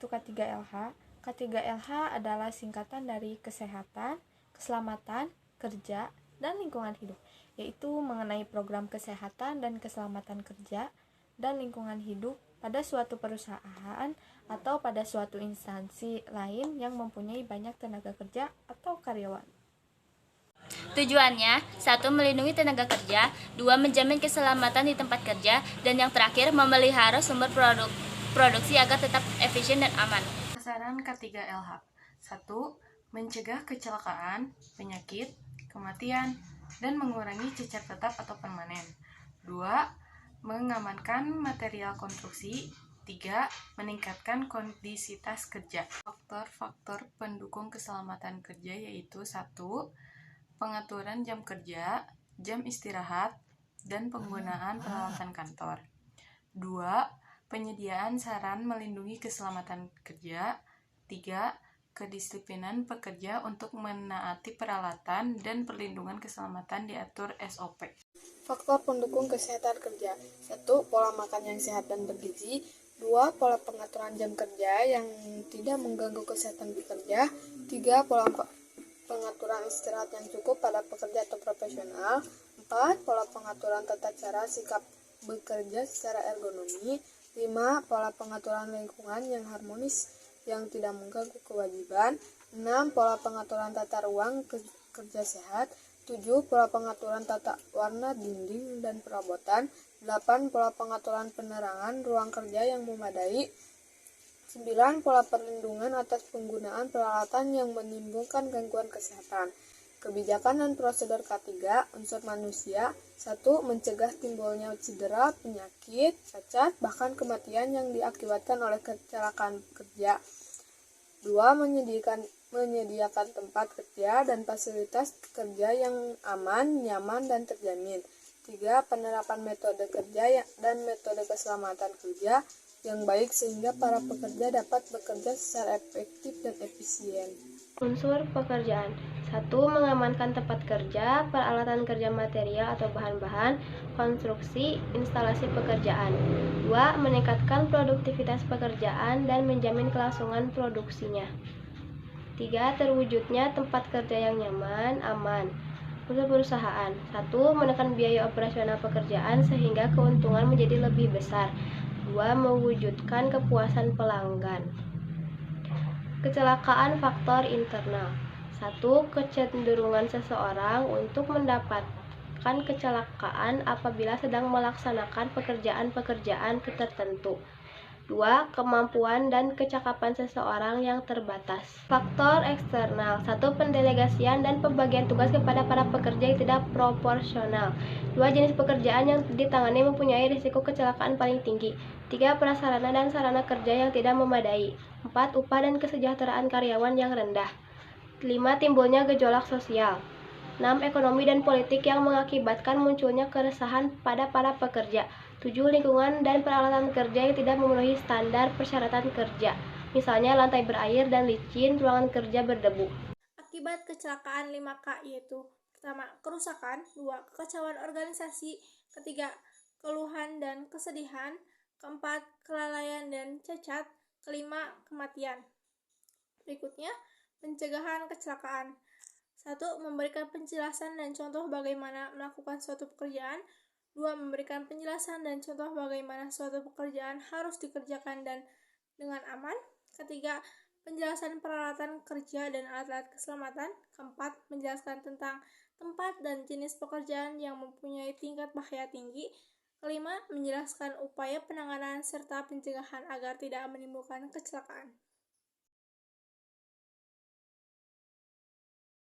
yaitu K3LH. K3LH adalah singkatan dari kesehatan, keselamatan, kerja, dan lingkungan hidup, yaitu mengenai program kesehatan dan keselamatan kerja dan lingkungan hidup pada suatu perusahaan atau pada suatu instansi lain yang mempunyai banyak tenaga kerja atau karyawan. Tujuannya, 1. Melindungi tenaga kerja, 2. Menjamin keselamatan di tempat kerja, dan yang terakhir, memelihara sumber produksi agar tetap efisien dan aman. Sasaran K3LH 1. Mencegah kecelakaan, penyakit, kematian, dan mengurangi cacat tetap atau permanen. 2. Mengamankan material konstruksi. 3. Meningkatkan kondisitas kerja. Faktor-faktor pendukung keselamatan kerja yaitu 1. Pengaturan jam kerja, jam istirahat, dan penggunaan peralatan kantor. 2. Penyediaan saran melindungi keselamatan kerja. 3. Kedisiplinan pekerja untuk menaati peralatan dan perlindungan keselamatan diatur SOP. Faktor pendukung kesehatan kerja. 1. Pola makan yang sehat dan bergizi. 2. Pola pengaturan jam kerja yang tidak mengganggu kesehatan pekerja. 3. Pola pengaturan istirahat yang cukup pada pekerja atau profesional. 4. Pola pengaturan tata cara sikap bekerja secara ergonomi. 5. Pola pengaturan lingkungan yang harmonis yang tidak mengganggu kewajiban. 6. Pola pengaturan tata ruang kerja sehat. 7. Pola pengaturan tata warna dinding dan perabotan. 8. Pola pengaturan penerangan ruang kerja yang memadai. 9. Pola perlindungan atas penggunaan peralatan yang menimbulkan gangguan kesehatan. Kebijakan dan prosedur K3, unsur manusia. 1. Mencegah timbulnya cedera, penyakit, cacat, bahkan kematian yang diakibatkan oleh kecelakaan kerja. 2. Menyediakan tempat kerja dan fasilitas kerja yang aman, nyaman, dan terjamin. 3. Penerapan metode kerja dan metode keselamatan kerja yang baik sehingga para pekerja dapat bekerja secara efektif dan efisien. Unsur pekerjaan. 1. Mengamankan tempat kerja, peralatan kerja material atau bahan-bahan, konstruksi, instalasi pekerjaan. 2. Meningkatkan produktivitas pekerjaan dan menjamin kelangsungan produksinya. 3. Terwujudnya tempat kerja yang nyaman, aman. Unsur perusahaan. 1. Menekan biaya operasional pekerjaan sehingga keuntungan menjadi lebih besar. 2. Mewujudkan kepuasan pelanggan. Kecelakaan faktor internal. 1. Kecenderungan seseorang untuk mendapatkan kecelakaan apabila sedang melaksanakan pekerjaan-pekerjaan tertentu. 2. Kemampuan dan kecakapan seseorang yang terbatas. Faktor eksternal. 1. Pendelegasian dan pembagian tugas kepada para pekerja yang tidak proporsional. 2. Jenis pekerjaan yang ditangani mempunyai risiko kecelakaan paling tinggi. 3. Prasarana dan sarana kerja yang tidak memadai. 4. Upah dan kesejahteraan karyawan yang rendah. 5. Timbulnya gejolak sosial. 6. Ekonomi dan politik yang mengakibatkan munculnya keresahan pada para pekerja. 7. Lingkungan dan peralatan kerja yang tidak memenuhi standar persyaratan kerja, misalnya lantai berair dan licin, ruangan kerja berdebu. Akibat kecelakaan 5K yaitu: pertama, kerusakan. 2. Kekacauan organisasi. Ketiga, keluhan dan kesedihan. Keempat, kelalaian dan cacat. Kelima, kematian. Berikutnya, pencegahan kecelakaan. 1. Memberikan penjelasan dan contoh bagaimana melakukan suatu pekerjaan. 2. Memberikan penjelasan dan contoh bagaimana suatu pekerjaan harus dikerjakan dan dengan aman. Ketiga, penjelasan peralatan kerja dan alat-alat keselamatan. Keempat, menjelaskan tentang tempat dan jenis pekerjaan yang mempunyai tingkat bahaya tinggi. Kelima, menjelaskan upaya penanganan serta pencegahan agar tidak menimbulkan kecelakaan.